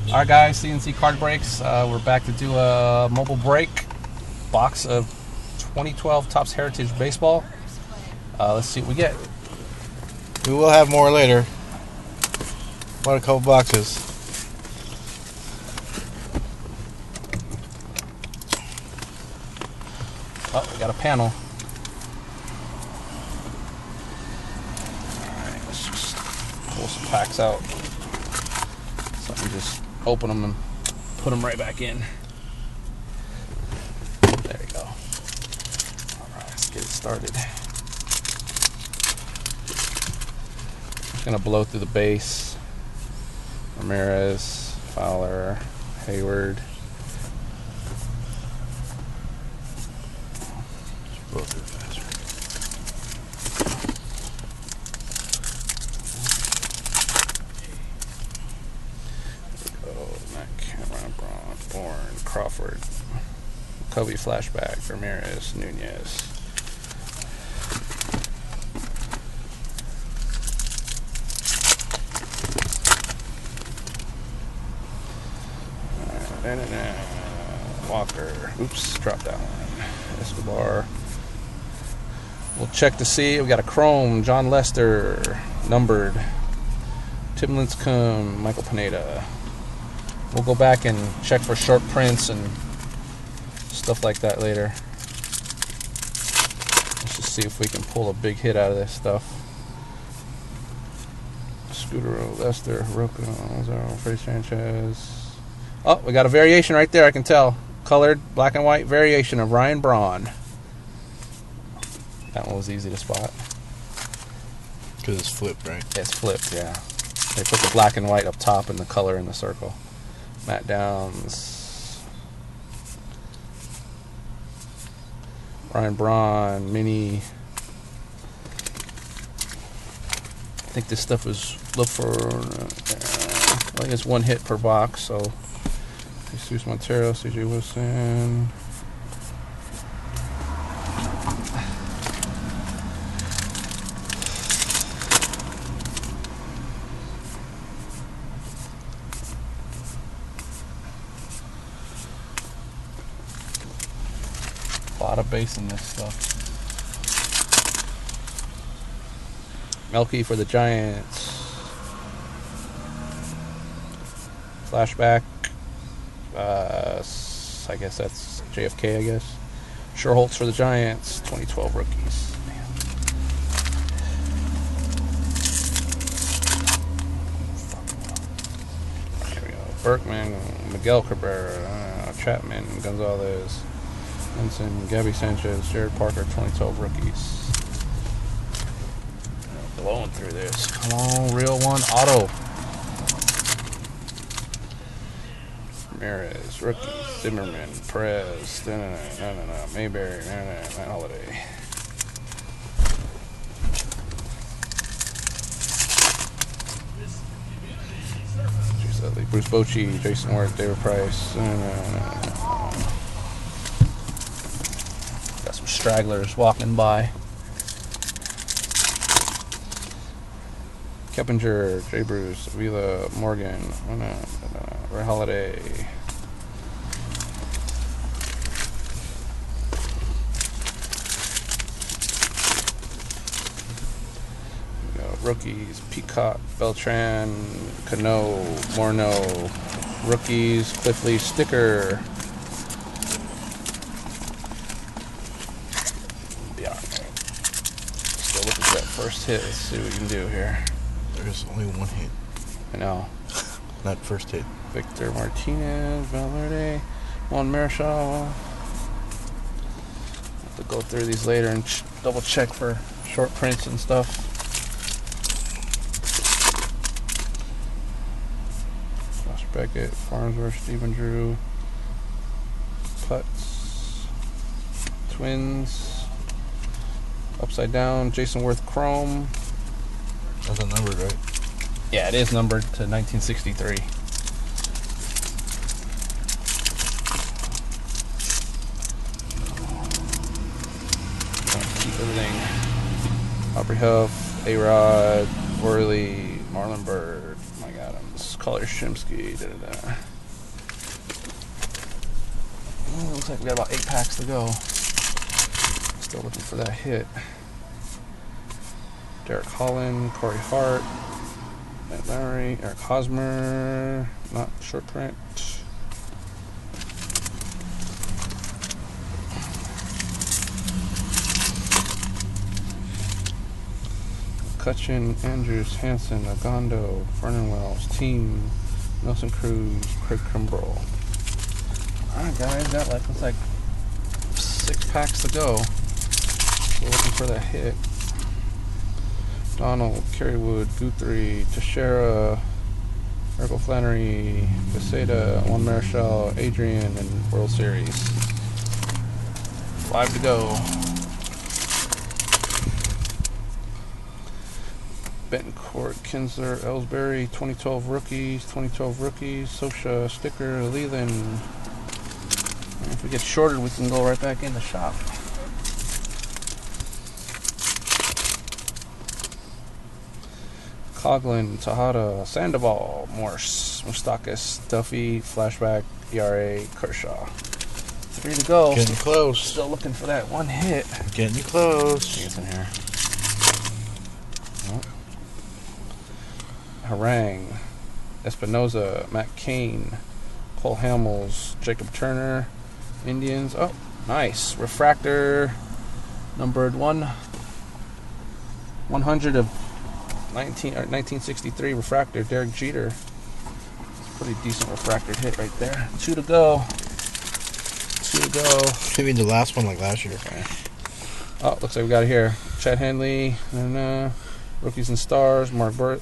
Alright guys, CNC Card Breaks. We're back to do a mobile break box of 2012 Topps Heritage Baseball. Let's see what we get. We will have more later. Bought a couple boxes. Oh, we got a panel. Alright, let's just pull some packs out. So I can just open them and put them right back in. There you go. Alright, let's get it started. Just gonna blow through the base. Ramirez, Fowler, Hayward. Blow through faster. Matt Cameron, Braun, Bourne, Crawford, Kobe flashback, Ramirez, Nunez. Walker. Oops, dropped that one. Escobar. We'll check to see. We got a chrome. John Lester, numbered. Tim Lincecum, Michael Pineda. We'll go back and check for short prints and stuff like that later. Let's just see if we can pull a big hit out of this stuff. Scudero, Lester, Hiroko, Freddie Sanchez. Oh, we got a variation right there, I can tell. Colored, black and white variation of Ryan Braun. That one was easy to spot. Because it's flipped, right? It's flipped, yeah. They put the black and white up top and the color in the circle. Matt Downs. Ryan Braun, mini. I think this stuff is, look for, I think it's one hit per box, so. Jesus Montero, CJ Wilson. A lot of base in this stuff. Melky for the Giants. Flashback. I guess that's JFK, I guess. Sherholtz for the Giants, 2012 rookies. There we go. Berkman, Miguel Cabrera, Chapman, Gonzalez, Benson, Gabby Sanchez, Jared Parker, 2012 rookies. Blowing through this. Come on, real one, auto. Ramirez, rookie, Zimmerman, Perez, Mayberry, Matt Holiday. Bruce Bochy, Jason Worth, David Price. Got some stragglers walking by. Keppinger, Jay Bruce, Avila, Morgan, Ray Holiday. Rookies, Peacock, Beltran, Cano, Morneau. Rookies, Cliffley, Sticker. Yeah. Still looking for that first hit. Let's see what we can do here. There's only one hit. I know. Not first hit. Victor Martinez, Valverde, Juan Marichal. Have to go through these later and double check for short prints and stuff. Josh Beckett, Farnsworth, Stephen Drew, Putz, Twins, Upside Down, Jason Worth Chrome. That's a number, right? Yeah, it is numbered to 1963. Keep everything. Aubrey Huff, A-Rod, Worley, Marlon Byrd, Mike Adams. Cubs, Collier Shimsky. Looks like we got about 8 packs to go. Still looking for that hit. Derek Holland, Corey Hart, Matt Lowry, Eric Hosmer, not short print. Cutchin, Andrews, Hanson, Agondo, Vernon Wells, Team, Nelson Cruz, Craig Kimbrell. Alright guys, got looks like 6 packs to go. Still looking for that hit. Donald, Kerrywood, Guthrie, Teixeira, Merkel Flannery, Caseta, Juan Marichal, Adrian, and World Series. 5 to go. Betancourt, Kinsler, Ellsbury, 2012 rookies, Sosha, Sticker, Leland. And if we get shorted, we can go right back in the shop. Coughlin, Tejada, Sandoval, Morse, Moustakas, Duffy, Flashback, ERA, Kershaw. 3 to go. Getting close. Still looking for that one hit. Getting close. It's in here. Harang, Espinoza, Matt Cain, Cole Hamels, Jacob Turner, Indians. Oh, nice. Refractor, numbered 100 of 1963 refractor, Derek Jeter. Pretty decent refractor hit right there. 2 to go. Maybe the last one like last year. Okay. Oh, looks like we got it here. Chad Henley, and Rookies and Stars, Mark Burt.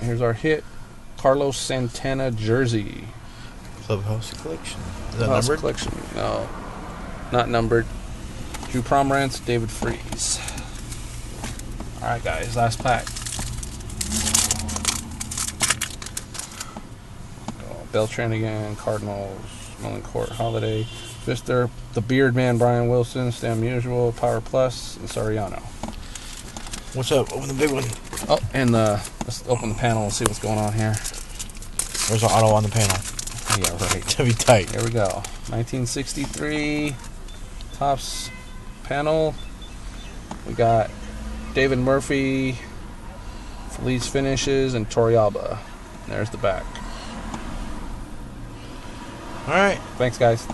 Here's our hit. Carlos Santana jersey. Clubhouse collection. Is that Clubhouse numbered? collection. No, not numbered. Drew Pomeranz, David Freese. All right, guys, last pack. Beltran again, Cardinals, Melancourt, Holiday, Fister, the Beard Man, Brian Wilson, Stan Musial, Power Plus, and Soriano. What's up? Open the big one. Oh, and let's open the panel and see what's going on here. There's an auto on the panel. Yeah, right. To be tight. Here we go. 1963 Topps panel. We got David Murphy, Feliz Finishes, and Torrealba. There's the back. All right. Thanks, guys.